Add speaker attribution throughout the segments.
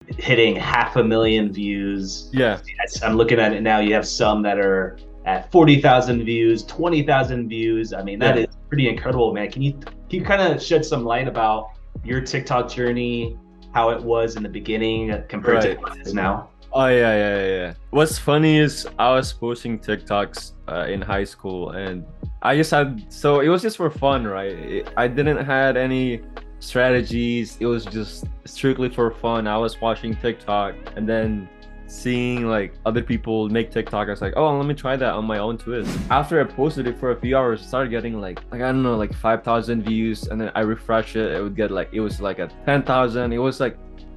Speaker 1: hitting 500,000 views.
Speaker 2: Yeah,
Speaker 1: Yes, I'm looking at it now. You have some that are at 40,000 views, 20,000 views. I mean, that
Speaker 2: yeah.
Speaker 1: is pretty incredible, man. Can you kind of shed some light about your TikTok journey, how it was in the beginning compared to
Speaker 2: Right.
Speaker 1: how it is now?
Speaker 2: Oh yeah. What's funny is I was posting TikToks in high school, and I just had so it was just for fun, right? I didn't had any strategies. It was just strictly for fun. I was watching TikTok and then seeing like other people make TikTok. I was like, oh, let me try that on my own twist. After I posted it for a few hours, I started getting like I don't know, like 5,000 views, and then I refresh it, it would get like it was like at 10,000.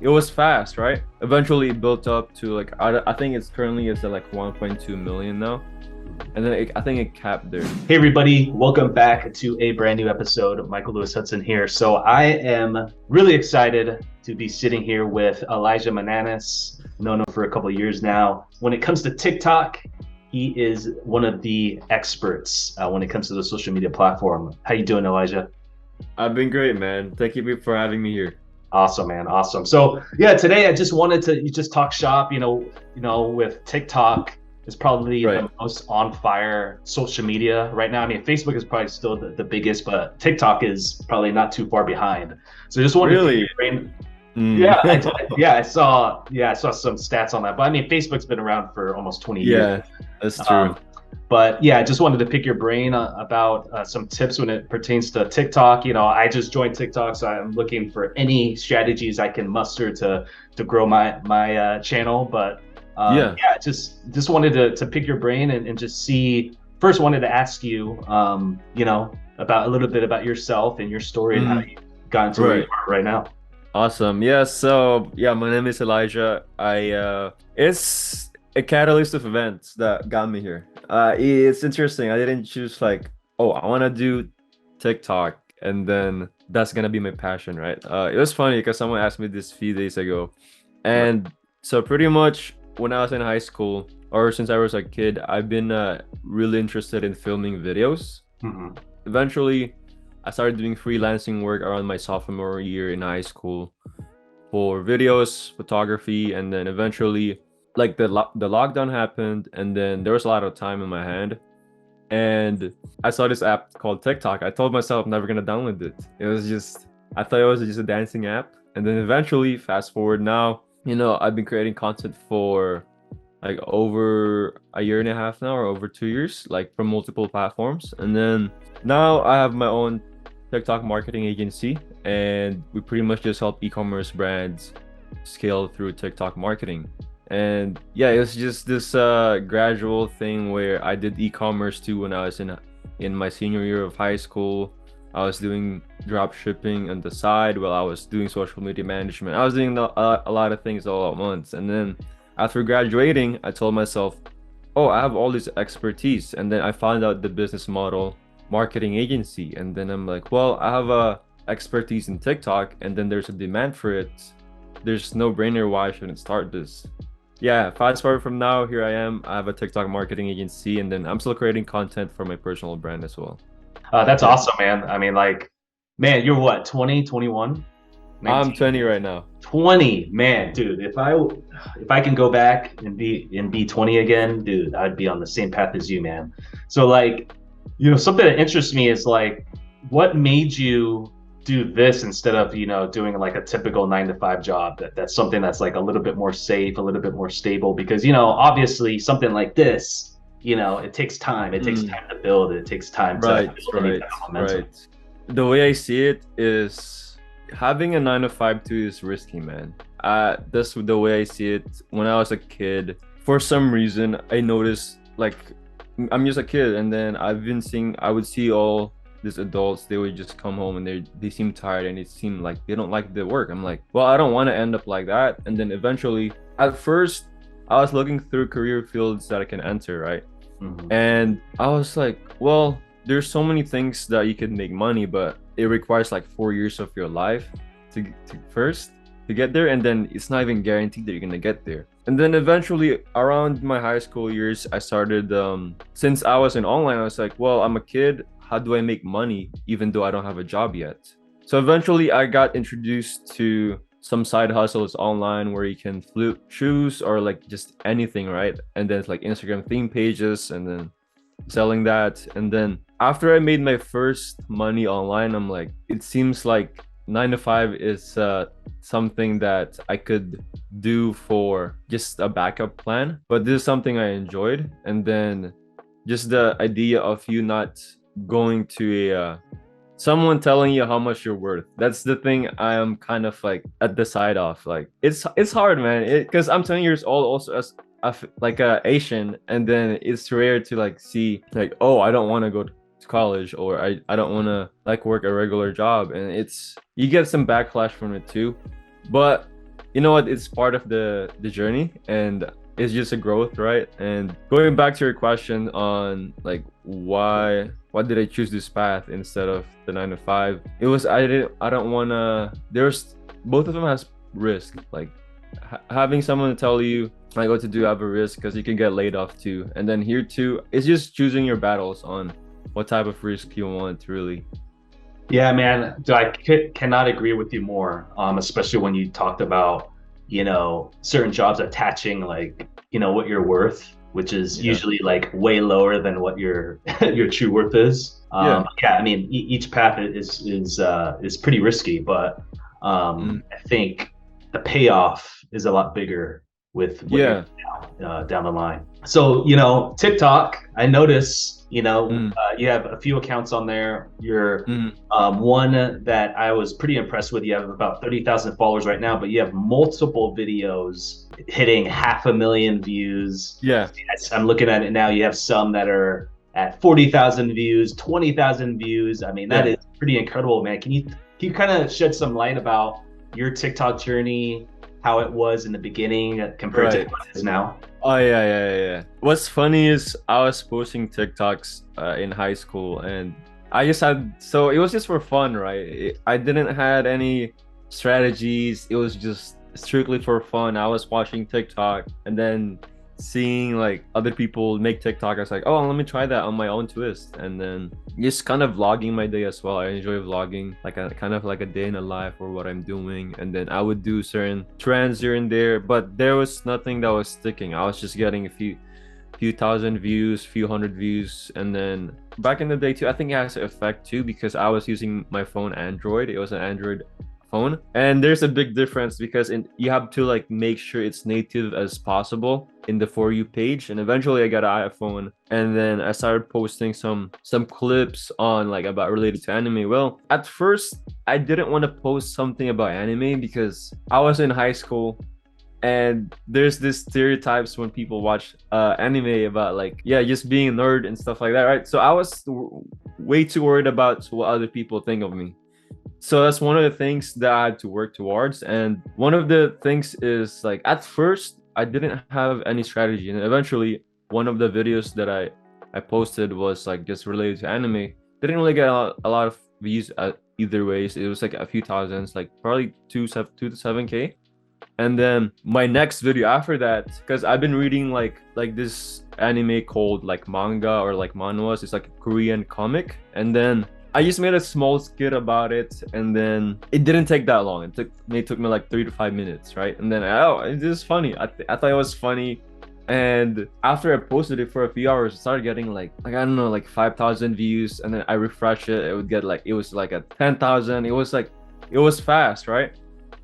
Speaker 2: It was fast, right? Eventually, it built up to like I think it's currently it's at like 1.2 million now, and then I think it capped there.
Speaker 1: Hey, everybody, welcome back to a brand new episode of Michael Lewis Hudson here. So, I am really excited to be sitting here with Elijah Mananas, known him for a couple of years now. When it comes to TikTok, he is one of the experts when it comes to the social media platform. How you doing, Elijah?
Speaker 2: I've been great, man. Thank you for having me here.
Speaker 1: Awesome, man. Awesome. So yeah, today I just wanted to just talk shop. With TikTok is probably
Speaker 2: Right.
Speaker 1: the most on fire social media right now. I mean, Facebook is probably still the biggest, but TikTok is probably not too far behind. So I just wanted to pick your
Speaker 2: Really?
Speaker 1: brain.
Speaker 2: Mm.
Speaker 1: Yeah, I saw some stats on that. But I mean, Facebook's been around for almost 20 years.
Speaker 2: Yeah, that's true.
Speaker 1: Um, but yeah, I just wanted to pick your brain about some tips when it pertains to TikTok. I just joined TikTok, so I'm looking for any strategies I can muster to grow my channel. But
Speaker 2: Yeah.
Speaker 1: yeah, just wanted to pick your brain and just see. First, wanted to ask you, about a little bit about yourself and your story and how
Speaker 2: Mm.
Speaker 1: you got into where you
Speaker 2: Right.
Speaker 1: are right now.
Speaker 2: Awesome. Yeah, so yeah, my name is Elijah. I It's a catalyst of events that got me here. It's interesting. I didn't choose like, oh, I want to do TikTok and then that's gonna be my passion, right? It was funny because someone asked me this a few days ago.
Speaker 1: Right.
Speaker 2: And so pretty much when I was in high school or since I was a kid, I've been really interested in filming videos.
Speaker 1: Mhm.
Speaker 2: Eventually, I started doing freelancing work around my sophomore year in high school for videos, photography, and then eventually, like the lockdown happened, and then there was a lot of time in my hand, and I saw this app called TikTok. I told myself I'm never gonna download it. It was just I thought it was just a dancing app, and then eventually, fast forward now, I've been creating content for like over a year and a half now or over 2 years, like from multiple platforms. And then now I have my own TikTok marketing agency, and we pretty much just help e-commerce brands scale through TikTok marketing. And yeah, it was just this gradual thing where I did e-commerce too when I was in my senior year of high school. I was doing drop shipping on the side while I was doing social media management. I was doing a lot of things all at once. And then after graduating, I told myself, oh, I have all this expertise. And then I found out the business model marketing agency. And then I'm like, well, I have a expertise in TikTok and then there's a demand for it. There's no brainer why I shouldn't start this. Yeah, fast forward from now, here I am. I have a TikTok marketing agency and then I'm still creating content for my personal brand as well.
Speaker 1: That's
Speaker 2: Yeah.
Speaker 1: awesome, man. I mean, like, man, you're what, 20, 21,
Speaker 2: I'm
Speaker 1: 19?
Speaker 2: 20 right now.
Speaker 1: 20, man, dude. If I can go back and be 20 again, dude, I'd be on the same path as you, man. So like, something that interests me is like, what made you do this instead of, doing like a typical 9 to 5 job? That's something that's like a little bit more safe, a little bit more stable, because obviously something like this, it takes time. It takes
Speaker 2: Mm.
Speaker 1: time to build. It takes time to
Speaker 2: Right,
Speaker 1: build any
Speaker 2: right,
Speaker 1: type of momentum.
Speaker 2: right. The way I see it is having a 9 to 5 too is risky, man. That's the way I see it. When I was a kid, for some reason, I noticed like I'm just a kid, and then I would see all these adults. They would just come home and they seem tired, and it seemed like they don't like the work. I'm like, well, I don't want to end up like that. And then eventually, at first, I was looking through career fields that I can enter, right?
Speaker 1: Mhm.
Speaker 2: And I was like, well, there's so many things that you can make money, but it requires like 4 years of your life to first to get there. And then it's not even guaranteed that you're gonna get there. And then eventually around my high school years, I started since I was in online, I was like, well, I'm a kid. How do I make money even though I don't have a job yet? So eventually I got introduced to some side hustles online where you can flip shoes or like just anything, right? And then it's like Instagram theme pages and then selling that. And then after I made my first money online, I'm like, it seems like 9 to 5 is something that I could do for just a backup plan. But this is something I enjoyed. And then just the idea of you not going to a someone telling you how much you're worth. That's the thing I am kind of like at the side of. Like it's hard, man. Because I'm 20 years old, also as like a Asian, and then it's rare to like see like, oh, I don't want to go to college, or I don't want to like work a regular job, and it's you get some backlash from it too. But you know what? It's part of the journey, and it's just a growth, right? And going back to your question on like why did I choose this path instead of the 9 to 5? It was I don't wanna. There's both of them has risk. Like having someone tell you like what to do have a risk because you can get laid off too. And then here too, it's just choosing your battles on what type of risk you want really.
Speaker 1: Yeah, man. I cannot agree with you more. Especially when you talked about, certain jobs attaching like, what you're worth, which is
Speaker 2: Yeah.
Speaker 1: usually like way lower than what your your true worth is.
Speaker 2: Yeah.
Speaker 1: Yeah, I mean, each path is pretty risky, but
Speaker 2: Mm.
Speaker 1: I think the payoff is a lot bigger with what you're
Speaker 2: Yeah.
Speaker 1: down the line. So, TikTok, I notice,
Speaker 2: Mm.
Speaker 1: you have a few accounts on there. You're
Speaker 2: Mm.
Speaker 1: one that I was pretty impressed with. You have about 30,000 followers right now, but you have multiple videos hitting 500,000 views.
Speaker 2: Yeah.
Speaker 1: I'm looking at it now. You have some that are at 40,000 views, 20,000 views. I mean, that
Speaker 2: Yeah.
Speaker 1: is pretty incredible, man. Can you kind of shed some light about your TikTok journey, how it was in the beginning compared to
Speaker 2: Right.
Speaker 1: what it is now?
Speaker 2: Oh yeah. What's funny is I was posting TikToks in high school, and I just had so it was just for fun, right? I didn't had any strategies. It was just strictly for fun. I was watching TikTok and then seeing like other people make TikTok. I was like, oh, let me try that on my own twist, and then just kind of vlogging my day as well. I enjoy vlogging, like a kind of like a day in a life or what I'm doing, and then I would do certain trends here and there, but there was nothing that was sticking. I was just getting a few thousand views, few hundred views, and then back in the day too, I think it has an effect too because I was using my phone Android. It was an Android phone, and there's a big difference because you have to like make sure it's native as possible in the For You page. And eventually I got an iPhone, and then I started posting some clips on like about related to anime. Well, at first I didn't want to post something about anime because I was in high school, and there's this stereotypes when people watch anime about like, yeah, just being a nerd and stuff like that, right? So I was way too worried about what other people think of me. So that's one of the things that I had to work towards. And one of the things is like at first I didn't have any strategy, and eventually one of the videos that I posted was like just related to anime. Didn't really get a lot of views either ways. It was like a few thousands, like probably 2 to 7K. And then my next video after that, because I've been reading like this anime called like manga or like manhwas. It's like a Korean comic, and then I just made a small skit about it, and then it didn't take that long. It took me like 3 to 5 minutes, right? And then this is funny. I thought it was funny, and after I posted it for a few hours, it started getting like I don't know, like 5,000 views, and then I refresh it, it would get like it was like at 10,000. It was like it was fast, right?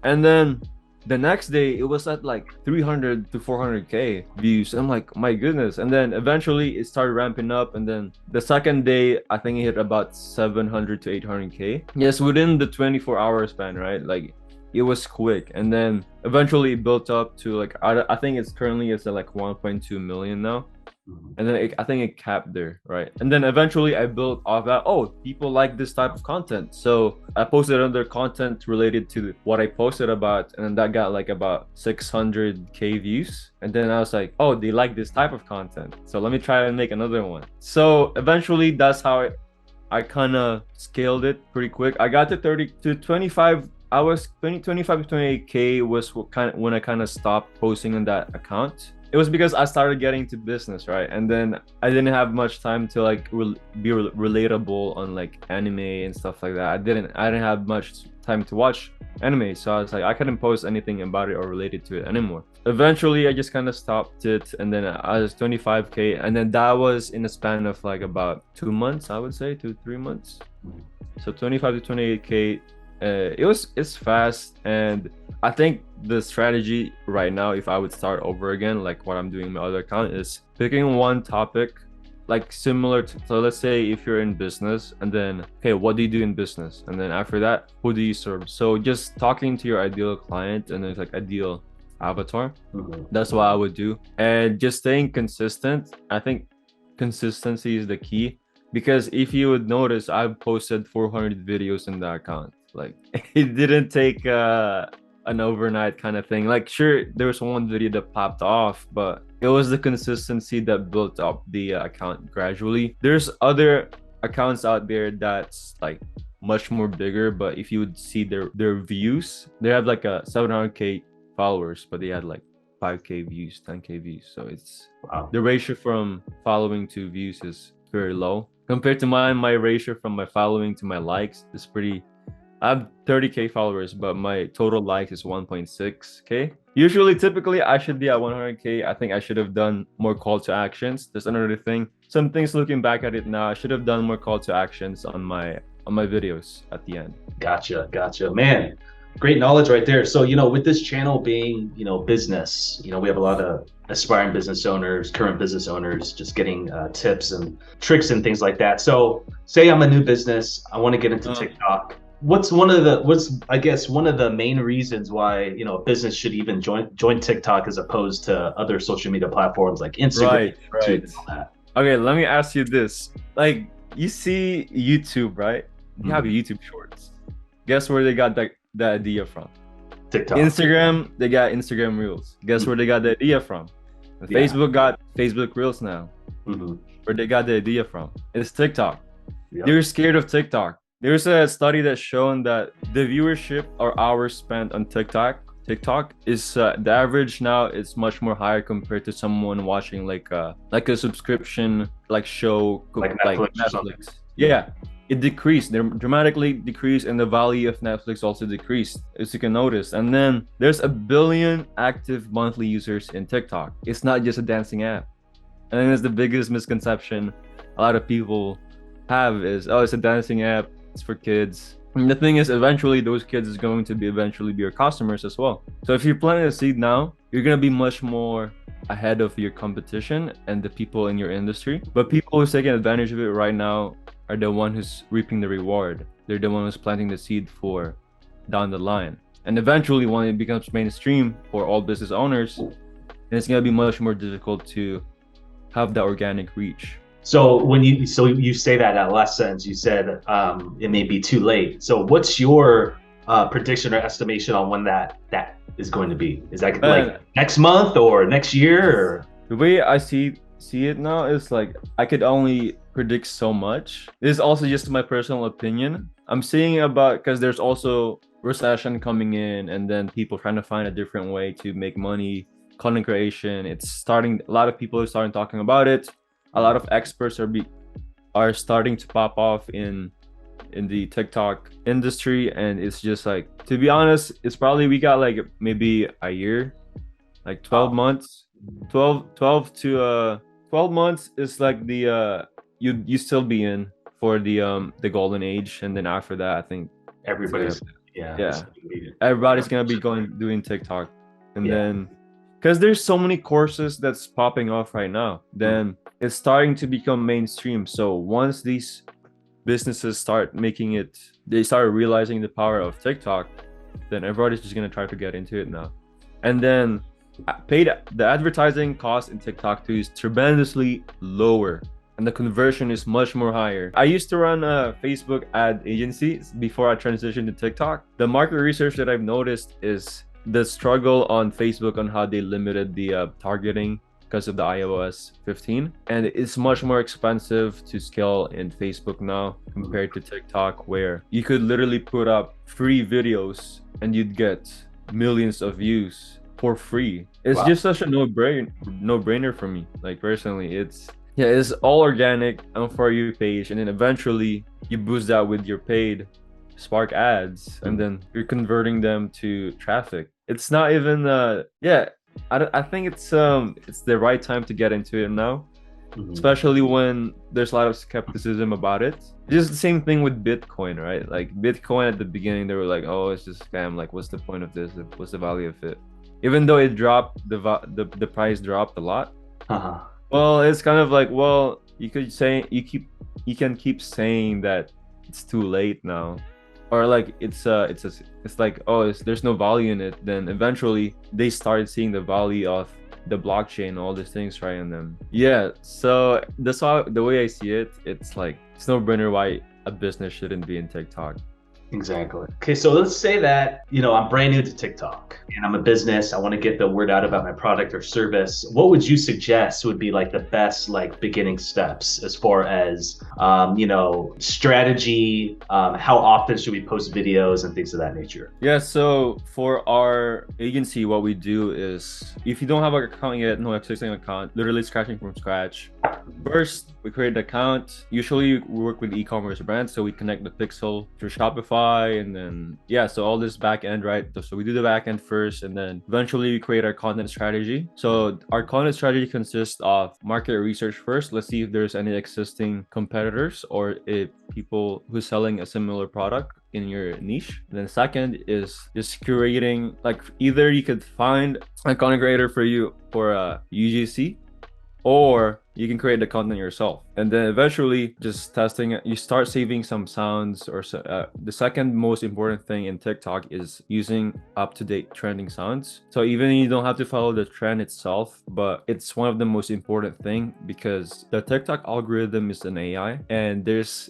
Speaker 2: And then the next day it was at like 300 to 400K views. I'm like, my goodness. And then eventually it started ramping up, and then the second day I think it hit about 700 to 800K. Yes, within the 24-hour span, right? Like it was quick. And then eventually it built up to like I think it's currently at like 1.2 million now. And then I think it capped there, right? And then eventually I built off that. Oh, people like this type of content, so I posted other content related to what I posted about, and then that got like about 600K views. And then I was like, oh, they like this type of content, so let me try and make another one. So eventually that's how I kind of scaled it pretty quick. I got to 30 to 25. I was 25 to 28K was when I kind of stopped posting on that account. it was because I started getting into business, right? And then I didn't have much time to like be relatable on like anime and stuff like that. I didn't have much time to watch anime, so I was like, I couldn't post anything about it or related to it anymore. Eventually, I just kind of stopped it, and then I was 25K, and then that was in a span of like about 2 months, I would say, 2-3 months. So 25 to 28K. It's fast, and I think the strategy right now, if I would start over again, like what I'm doing in my other account, is picking one topic, like similar to, so let's say if you're in business, and then, okay, what do you do in business? And then after that, who do you serve? So just talking to your ideal client and then like ideal avatar. That's what I would do. And just staying consistent. I think consistency is the key, because if you would notice, I've posted 400 videos in that account. Like it didn't take an overnight kind of thing. Like sure, there was one video that popped off, but it was the consistency that built up the account gradually. There's other accounts out there that's like much more bigger, but if you would see their views, they have like a 700K followers, but they had like 5K views, 10K views. So it's the ratio from following to views is very low compared to mine. My ratio from my following to my likes is pretty. I have 30K followers, but my total likes is 1.6K. Usually, typically, I should be at 100K. I think I should have done more call to actions. That's another thing. Some things looking back at it now, I should have done more call to actions on my videos at the end.
Speaker 1: Gotcha. Man, great knowledge right there. So, with this channel being, business, we have a lot of aspiring business owners, current business owners, just getting tips and tricks and things like that. So say I'm a new business, I want to get into TikTok. What's one of the main reasons why, a business should even join TikTok as opposed to other social media platforms like Instagram,
Speaker 2: right.
Speaker 1: and all that?
Speaker 2: Okay, let me ask you this. Like, you see YouTube, right? You have YouTube Shorts. Guess where they got the idea from?
Speaker 1: TikTok.
Speaker 2: Instagram, they got Instagram Reels. Guess where they got the idea from? Facebook got Facebook Reels now. Where they got the idea from? It's TikTok. Yep. They're scared of TikTok. There's a study that's shown that the viewership or hours spent on TikTok is the average now is much more higher compared to someone watching like a subscription like show like Netflix. Yeah, it decreased. They dramatically decreased, and the value of Netflix also decreased, as you can notice. And then there's 1 billion active monthly users in TikTok. It's not just a dancing app. And then it's the biggest misconception a lot of people have is, oh, it's a dancing app. It's for kids. And the thing is, eventually those kids is going to be your customers as well. So if you're planting a seed now, you're going to be much more ahead of your competition and the people in your industry. But people who's taking advantage of it right now are the one who's reaping the reward. They're the one who's planting the seed for down the line. And eventually when it becomes mainstream for all business owners, then it's going to be much more difficult to have that organic reach.
Speaker 1: So you say that at last sentence, you said it may be too late. So what's your prediction or estimation on when that is going to be? Is that like next month or next year? Or?
Speaker 2: The way I see it now is like I could only predict so much. This is also just my personal opinion. I'm seeing about, because there's also recession coming in, and then people trying to find a different way to make money, content creation. It's starting. A lot of people are starting talking about it. A lot of experts are starting to pop off in the TikTok industry, and it's just like, to be honest, it's probably we got like maybe a year, like 12 months. 12 months is like the you still be in for the golden age, and then after that I think everybody's gonna be doing TikTok, and then because there's so many courses that's popping off right now, then it's starting to become mainstream. So once these businesses start they start realizing the power of TikTok, then everybody's just gonna try to get into it now. And then the advertising cost in TikTok too is tremendously lower, and the conversion is much more higher. I used to run a Facebook ad agency before I transitioned to TikTok. The market research that I've noticed is the struggle on Facebook on how they limited the targeting because of the iOS 15, and it's much more expensive to scale in Facebook now compared to TikTok, where you could literally put up free videos and you'd get millions of views. for free. It's
Speaker 1: Wow.
Speaker 2: just such a no brainer for me. Like personally, it's all organic on For You page, and then eventually you boost that with your paid Spark ads, and
Speaker 1: Mhm.
Speaker 2: then you're converting them to traffic. It's not even yeah. I think it's the right time to get into it now,
Speaker 1: Mhm.
Speaker 2: especially when there's a lot of skepticism about it. Just the same thing with Bitcoin, right? Like Bitcoin at the beginning, they were like, "Oh, it's just scam. Like, what's the point of this? What's the value of it?" Even though it dropped, the price dropped a lot.
Speaker 1: Uh-huh.
Speaker 2: Well, it's kind of like, well, you can keep saying that it's too late now, or like it's like, oh, there's no value in it. Then eventually they started seeing the value of the blockchain, all these things, right? And then yeah, so that's how the way I see it. It's like it's no brainer why a business shouldn't be in TikTok.
Speaker 1: Exactly. Okay, so let's say that, I'm brand new to TikTok and I'm a business. I want to get the word out about my product or service. What would you suggest would be like the best like beginning steps as far as strategy, how often should we post videos and things of that nature?
Speaker 2: Yeah, so for our agency, what we do is if you don't have an account yet, no existing account, literally scratching from scratch. First, we create an account. Usually, we work with e-commerce brands, so we connect the pixel through Shopify, and then yeah, so all this back end, right? So we do the back end first, and then eventually we create our content strategy. So our content strategy consists of market research first. Let's see if there's any existing competitors or if people who's selling a similar product in your niche. And then second is just curating, like either you could find a content creator for you for a UGC, or you can create the content yourself, and then eventually just testing it. You start saving some sounds, or the second most important thing in TikTok is using up-to-date trending sounds. So even you don't have to follow the trend itself, but it's one of the most important thing, because the TikTok algorithm is an AI, and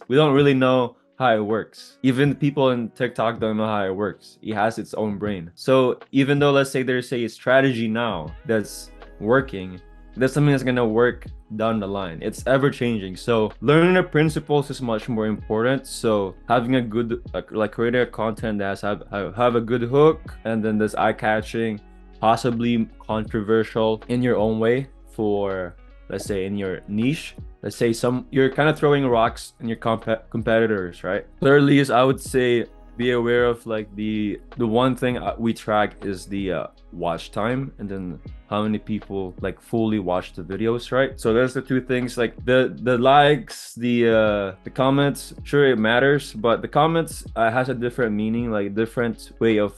Speaker 2: we don't really know how it works. Even people in TikTok don't know how it works. It has its own brain. So even though, let's say there's a strategy now that's working, that's something that's gonna work down the line. It's ever changing. So learning the principles is much more important. So having a good like creating a content that have a good hook, and then that's eye catching, possibly controversial in your own way, for let's say in your niche. Let's say you're kind of throwing rocks in your competitors, right? Thirdly is, I would say, be aware of like the one thing we track is the watch time, and then how many people like fully watch the videos, right? So there's the two things, like the likes, the comments. Sure, it matters, but the comments has a different meaning, like different way of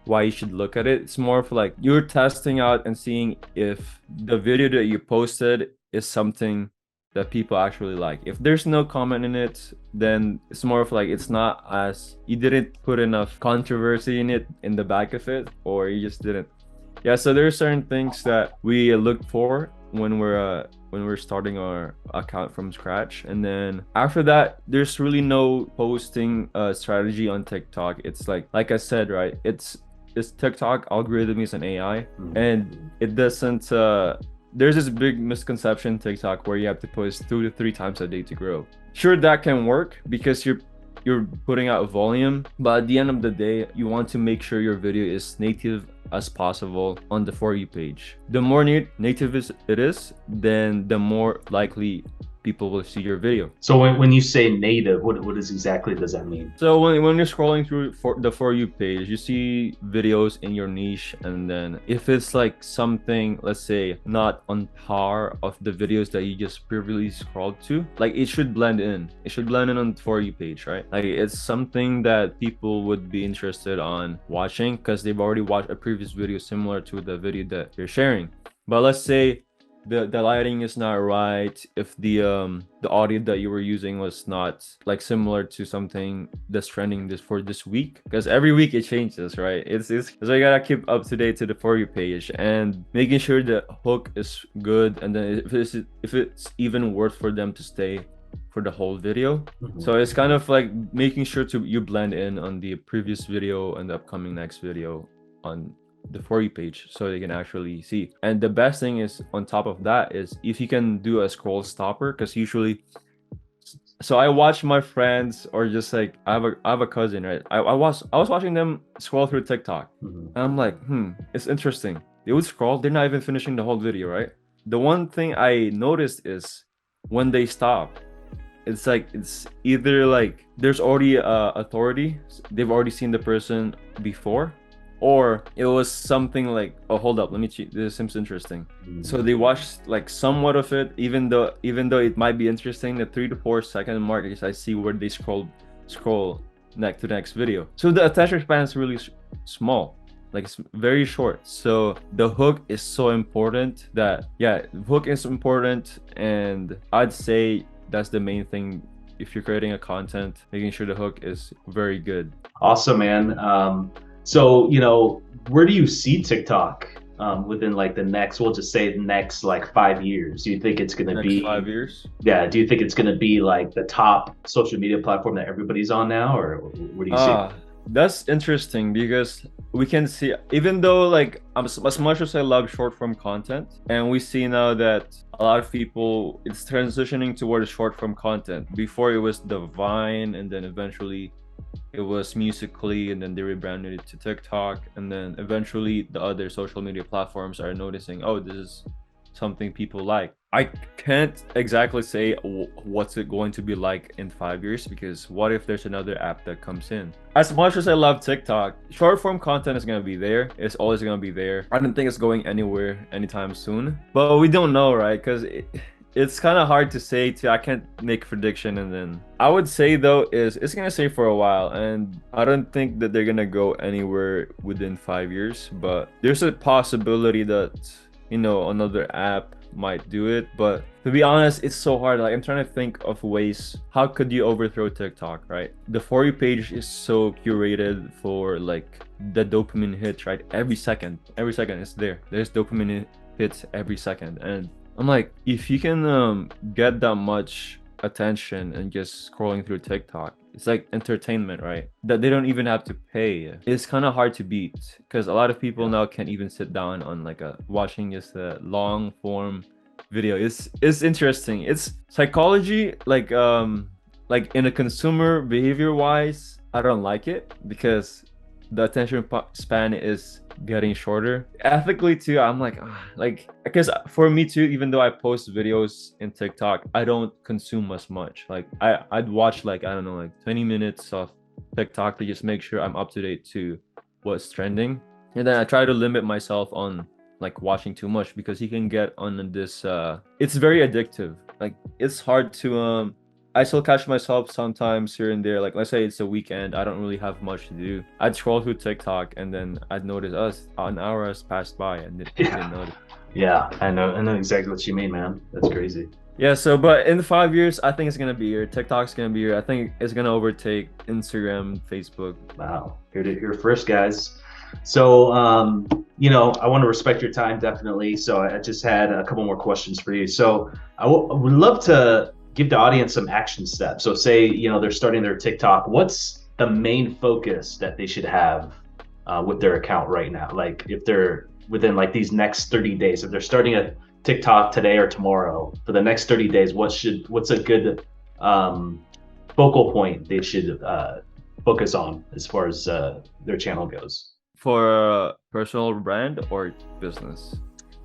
Speaker 2: why you should look at it. It's more of like you're testing out and seeing if the video that you posted is something that people actually like. If there's no comment in it, then it's more of like it's not, as you didn't put enough controversy in it in the back of it, or you just didn't. Yeah, so there are certain things that we look for when we're starting our account from scratch, and then after that, there's really no posting strategy on TikTok. It's like I said, right? This TikTok algorithm is an AI, and it doesn't. There's this big misconception in TikTok where you have to post 2 to 3 times a day to grow. Sure, that can work because you're putting out volume, but at the end of the day, you want to make sure your video is native as possible on the For You page. The more native it is, then the more likely people will see your video.
Speaker 1: So when you say native, what exactly does that mean?
Speaker 2: So when you're scrolling through the For You page, you see videos in your niche, and then if it's like something, let's say, not on par of the videos that you just previously scrolled to, like it should blend in. It should blend in on the For You page, right? Like it's something that people would be interested on watching because they've already watched a previous video similar to the video that you're sharing. But let's say the lighting is not right, if the audio that you were using was not like similar to something that's trending this week, because every week it changes, right? It's so you gotta keep up to date to the For You page and making sure the hook is good, and then if it's even worth for them to stay for the whole video. So it's kind of like making sure you blend in on the previous video and the upcoming next video on the For You page, so they can actually see. And the best thing is, on top of that, is if you can do a scroll stopper, because usually So I watch my friends, or just like I have a cousin, right? I was watching them scroll through TikTok,
Speaker 1: Mhm.
Speaker 2: and I'm like, it's interesting. They would scroll, they're not even finishing the whole video, right? The one thing I noticed is when they stop, it's like it's either like there's already authority, they've already seen the person before, or it was something like, oh, hold up, let me cheat, this seems interesting. So they watched like somewhat of it, even though it might be interesting, the 3 to 4 second mark is I see where they scroll next to the next video. So the attention span is really small, like it's very short. So the hook is so important that, yeah, hook is important, and I'd say that's the main thing. If you're creating a content, making sure the hook is very good.
Speaker 1: Awesome, man. So, where do you see TikTok within like the next, we'll just say the next like 5 years? Do you think it's going to
Speaker 2: Next
Speaker 1: be,
Speaker 2: 5 years.
Speaker 1: yeah, do you think it's going to be like the top social media platform that everybody's on now, or where do you see it?
Speaker 2: That's interesting because we can see, even though like as much as I love short form content, and we see now that a lot of people, it's transitioning towards short form content. Before it was the Vine, and then eventually it was Musically, and then they rebranded it to TikTok, and then eventually the other social media platforms are noticing, oh, this is something people like. I can't exactly say what's it going to be like in 5 years, because what if there's another app that comes in? As much as I love TikTok, short form content is going to be there. It's always going to be there. I don't think it's going anywhere anytime soon, but we don't know, right? Because it's kind of hard to say too. I can't make a prediction. And then I would say though is it's gonna stay for a while, and I don't think that they're gonna go anywhere within 5 years, but there's a possibility that another app might do it. But to be honest, it's so hard. Like, I'm trying to think of ways, how could you overthrow TikTok, right? The For You page is so curated for like the dopamine hits, right? Every second it's there. There's dopamine hits every second. And I'm like, if you can get that much attention and just scrolling through TikTok, it's like entertainment, right? That they don't even have to pay. It's kind of hard to beat, because a lot of people now can't even sit down on like watching just a long form video. It's interesting. It's psychology, like in a consumer behavior wise, I don't like it because the attention span is getting shorter. Ethically too, I'm like, because for me too, even though I post videos in TikTok, I don't consume as much. Like I'd watch like, I don't know, like 20 minutes of TikTok to just make sure I'm up to date to what's trending. And then I try to limit myself on like watching too much, because you can get on this it's very addictive. Like, it's hard to I still catch myself sometimes here and there. Like, let's say it's a weekend, I don't really have much to do. I'd scroll through TikTok, and then I'd notice an hour has passed by, and didn't notice.
Speaker 1: Yeah, I know exactly what you mean, man. That's crazy.
Speaker 2: Yeah, so but in 5 years, I think it's gonna be here. TikTok's gonna be here. I think it's gonna overtake Instagram, Facebook.
Speaker 1: Wow, here first, guys. So, I want to respect your time, definitely. So I just had a couple more questions for you. So I would love to give the audience some action steps. So say, they're starting their TikTok. What's the main focus that they should have with their account right now? Like, if they're within like these next 30 days, if they're starting a TikTok today or tomorrow, for the next 30 days, what's a good focal point they should focus on as far as their channel goes?
Speaker 2: For personal brand or business?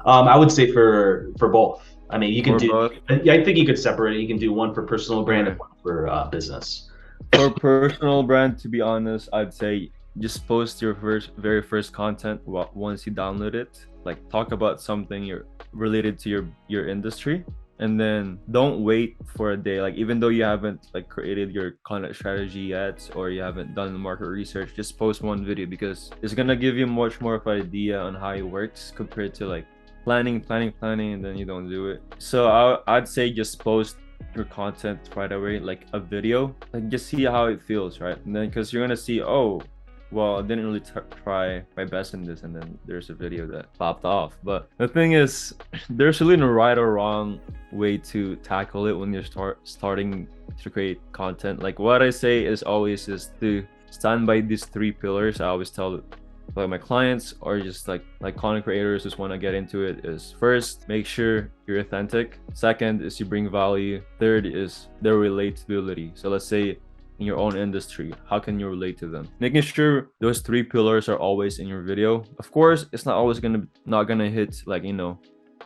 Speaker 1: I would say for both. I mean, you can
Speaker 2: For
Speaker 1: do.
Speaker 2: both.
Speaker 1: I think you could separate it. You can do one for personal brand and
Speaker 2: Okay.
Speaker 1: one for business.
Speaker 2: For personal brand, to be honest, I'd say just post your very first content once you download it. Like, talk about something you're related to your industry, and then don't wait for a day. Like, even though you haven't like created your content strategy yet, or you haven't done the market research, just post one video, because it's gonna give you much more of an idea on how it works, compared to like planning, and then you don't do it. So I'd say just post your content right away, like a video, like just see how it feels, right? And then, because you're gonna see, oh, well, I didn't really try my best in this, and then there's a video that popped off. But the thing is, there's really no right or wrong way to tackle it when you're starting to create content. Like, what I say is always is to stand by these 3 pillars. I always tell like my clients or just like content creators just want to get into it is, first, make sure you're authentic. Second is you bring value. Third is their relatability. So let's say in your own industry, how can you relate to them? Making sure those three pillars are always in your video. Of course, it's not always gonna hit like, you know,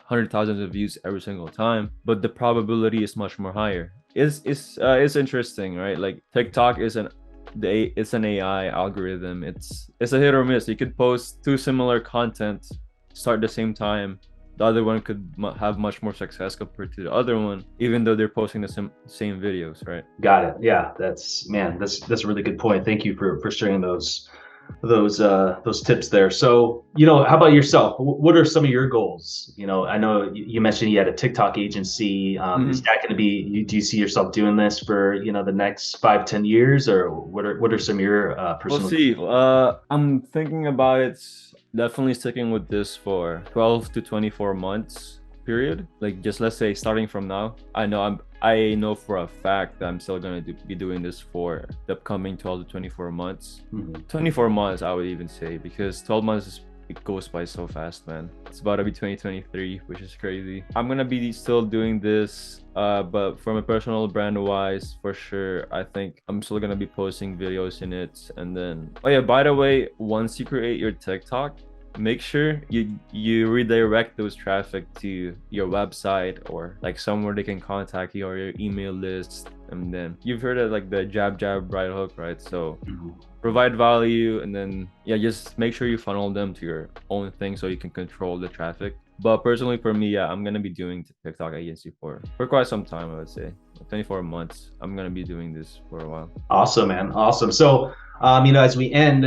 Speaker 2: hundred thousands of views every single time, but the probability is much more higher. It's interesting, right? Like TikTok is it's an AI algorithm. It's a hit or miss. You could post two similar content, start at the same time. The other one could have much more success compared to the other one, even though they're posting the same videos, right?
Speaker 1: Got it. Yeah, that's a really good point. Thank you for sharing those tips there. So, how about yourself? What are some of your goals? I know you mentioned you had a TikTok agency. Is that going to be? Do you see yourself doing this for the next 5-10 years, or what are some of your
Speaker 2: We'll
Speaker 1: personal?
Speaker 2: see. I'm thinking about it. Definitely sticking with this for 12 to 24 months period. Like, just let's say starting from now. I know for a fact that I'm still gonna be doing this for the upcoming 12 to 24 months. 24 months, I would even say, because 12 months it goes by so fast, man. It's about to be 2023, which is crazy. I'm gonna be still doing this, but from a personal brand wise, for sure, I think I'm still gonna be posting videos in it. And then, oh yeah, by the way, once you create your TikTok, make sure you redirect those traffic to your website or like somewhere they can contact you or your email list. And then you've heard of like the jab right hook, right? So provide value, and then just make sure you funnel them to your own thing so you can control the traffic. But personally for me, I'm gonna be doing TikTok agency for quite some time. I would say 24 months. I'm gonna be doing this for a while.
Speaker 1: Awesome, man. Awesome. So, as we end,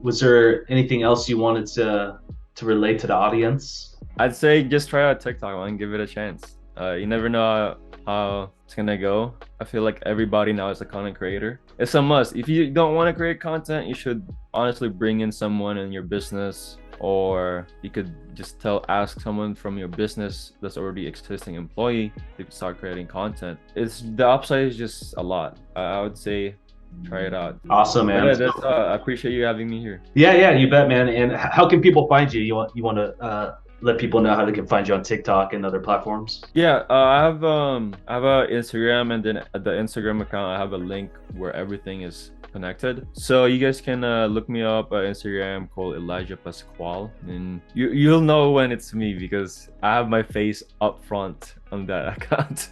Speaker 1: was there anything else you wanted to relate to the audience?
Speaker 2: I'd say just try out TikTok and give it a chance. You never know how it's gonna go. I feel like everybody now is a content creator. It's a must. If you don't want to create content, you should honestly bring in someone in your business, or you could just ask someone from your business that's already existing employee to start creating content. The upside is just a lot. I would say try it out.
Speaker 1: Awesome, man.
Speaker 2: I appreciate you having me here.
Speaker 1: Yeah, you bet, man. And how can people find you? You want to let people know how they can find you on TikTok and other platforms?
Speaker 2: Yeah, I have a Instagram, and then at the Instagram account I have a link where everything is connected. So you guys can look me up on Instagram called Elijah Pascual, and you'll know when it's me because I have my face up front on that account.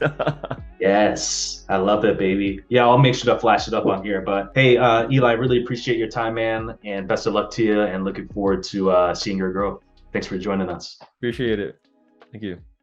Speaker 1: Yes, I love it, baby. Yeah, I'll make sure to flash it up on here. But hey, Eli, really appreciate your time, man, and best of luck to you. And looking forward to seeing your growth. Thanks for joining us.
Speaker 2: Appreciate it. Thank you.